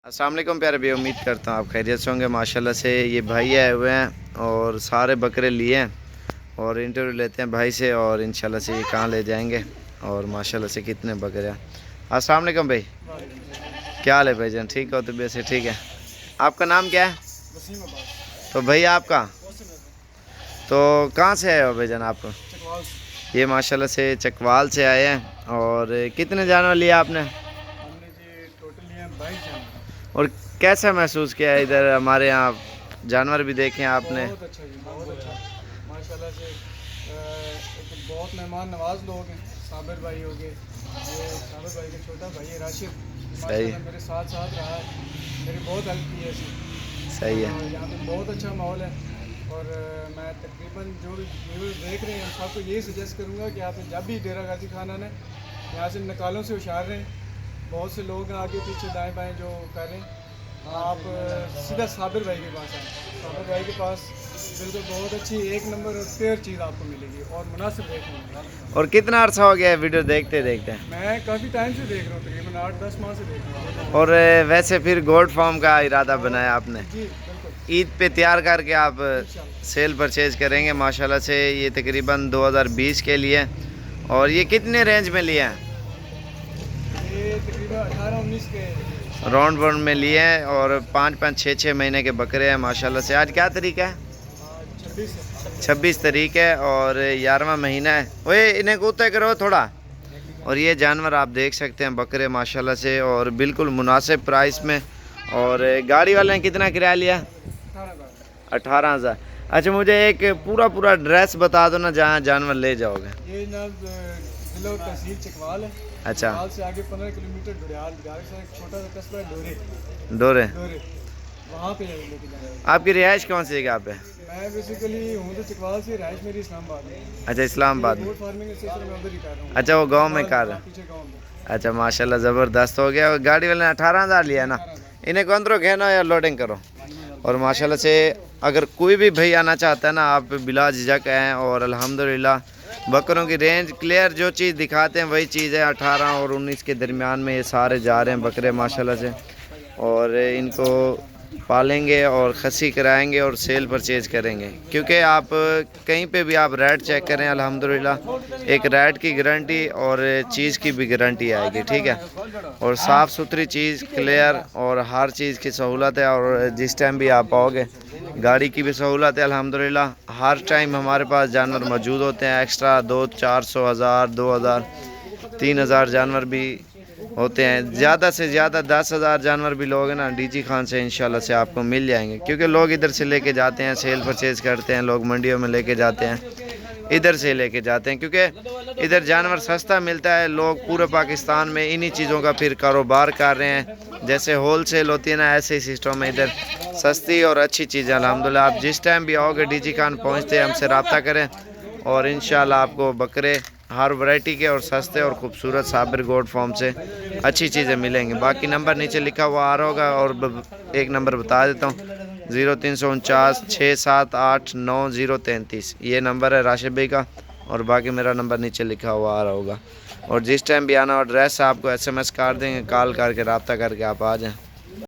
अस्सलाम वालेकुम प्यारे भाई, उम्मीद करता हूँ आप खैरियत से होंगे। माशाल्लाह से ये भाई आए हुए हैं और सारे बकरे लिए हैं और इंटरव्यू लेते हैं भाई से और इंशाल्लाह से ये कहाँ ले जाएंगे और माशाल्लाह से कितने बकरे हैं। अस्सलाम वालेकुम भाई, क्या हाल है भाईजान? ठीक हो? तबीयत से ठीक है? आपका नाम क्या है? तो भाई आपका तो कहाँ से आए हो भाईजान आप? ये माशाल्लाह से चकवाल से आए हैं। और कितने जानवर लिए आपने? और कैसा महसूस किया इधर हमारे यहाँ जानवर भी देखे आपने? बहुत अच्छा जी, बहुत अच्छा माशाल्लाह से। एक बहुत मेहमान नवाज लोग हैं। साबिर भाई हो गए, ये साबिर भाई का छोटा भाई है राशिद, माशाल्लाह मेरे साथ साथ रहा है, मेरी बहुत हेल्प की है इसने। सही है। यहाँ पे बहुत अच्छा माहौल है और मैं तकरीबन जो भी व्यूअर्स देख रहे हैं सबको यही सजेस्ट करूँगा कि आप जब भी डेरा गाजी खान आना है यहाँ से निकालों से होशियार रहें। बहुत से लोग हैं आगे पीछे दाएं बाएं जो कर रहे हैं, आप सीधा साबिर भाई के पास आए। साबिर भाई के पास बिल्कुल बहुत अच्छी एक नंबर और फेयर चीज़ आपको मिलेगी और मुनासिब रेट में मिलेगी। और कितना अर्सा हो गया है वीडियो देखते देखते? मैं काफ़ी टाइम से देख रहा हूँ, तकरीबन 8-10 माह से देख रहा हूँ। और वैसे फिर गोल्ड फार्म का इरादा बनाया आपने? जी बिल्कुल। ईद पे तैयार करके आप सेल परचेज करेंगे माशाल्लाह से। ये तकरीबन 2020 के लिए। और ये कितने रेंज में लिए हैं? ये तकरीबन 18-19 के राउंड वन में लिए हैं और 5-5, 6-6 महीने के बकरे हैं माशाल्लाह से। आज क्या तारीख है? 26 तारीख है और 11वां महीना है। ओए इन्हें कूदते करो थोड़ा। और ये जानवर आप देख सकते हैं बकरे माशाल्लाह से और बिल्कुल मुनासिब प्राइस में। और गाड़ी वाले ने कितना किराया लिया? 18,000। अच्छा मुझे एक पूरा एड्रेस बता दो ना जहाँ जानवर ले जाओगे। ये ना जिला तहसील चकवाल है। अच्छा, चकवाल से आगे 15 किलोमीटर डोरियाल से एक छोटा सा कस्बा है डोरे। डोरे। वहाँ पे लेके जाना है। आपकी रिहाइश कौन सी जगह पे? मैं बेसिकली हूँ तो चकवाल से, रिहाइश मेरी इस्लामाबाद में। अच्छा, इस्लामाबाद में। गोट फार्मिंग के सिलसिले में उधर ही कर रहा हूँ। अच्छा, वो गांव में कर रहे हैं। पीछे गाँव में। अच्छा माशाल्लाह ज़बरदस्त हो गया। और गाड़ी वाले ने 18,000 लिया ना। इन्हें को अंदरों घेनो या लोडिंग करो। और माशाल्लाह से अगर कोई भी भाई आना चाहता है ना, आप बिला झिझक आएँ। और अल्हम्दुलिल्लाह बकरों की रेंज क्लियर जो चीज़ दिखाते हैं वही चीज़ है। 18 और 19 के दरमियान में ये सारे जा रहे हैं बकरे माशाल्लाह से। और इनको पालेंगे और खसी कराएंगे और सेल परचेज करेंगे। क्योंकि आप कहीं पे भी आप रेट चेक करें अल्हम्दुलिल्लाह एक रेट की गारंटी और चीज़ की भी गारंटी आएगी, ठीक है। और साफ़ सुथरी चीज़ क्लियर और हर चीज़ की सहूलत है। और जिस टाइम भी आप आओगे गाड़ी की भी सहूलत है अल्हम्दुलिल्लाह। हर टाइम हमारे पास जानवर मौजूद होते हैं। एक्स्ट्रा 200-400, 1000, 2000, 3000 जानवर भी होते हैं। ज़्यादा से ज़्यादा 10,000 जानवर भी लोग हैं ना डीजी खान से इंशाल्लाह से आपको मिल जाएंगे। क्योंकि लोग इधर से लेके जाते हैं, सेल परचेज करते हैं, लोग मंडियों में लेके जाते हैं, इधर से लेके जाते हैं। क्योंकि इधर जानवर सस्ता मिलता है। लोग पूरे पाकिस्तान में इन्हीं चीज़ों का फिर कारोबार कर रहे हैं। जैसे होल सेल होती है ना, ऐसे ही सिस्टम है इधर सस्ती और अच्छी चीज़ें अल्हम्दुलिल्लाह। आप जिस टाइम भी आओगे डीजी खान पहुँचते हमसे रब्ता करें और इंशाल्लाह आपको बकरे हर वैरायटी के और सस्ते और ख़ूबसूरत साबिर गोट फार्म से अच्छी चीज़ें मिलेंगी। बाकी नंबर नीचे लिखा हुआ आ रहा होगा और एक नंबर बता देता हूँ 0349 678 9033। ये नंबर है राशिद भाई का और बाकी मेरा नंबर नीचे लिखा हुआ आ रहा होगा। और जिस टाइम भी आना एड्रेस आपको SMS कर देंगे, कॉल करके रब्ता करके आप आ जाएँ।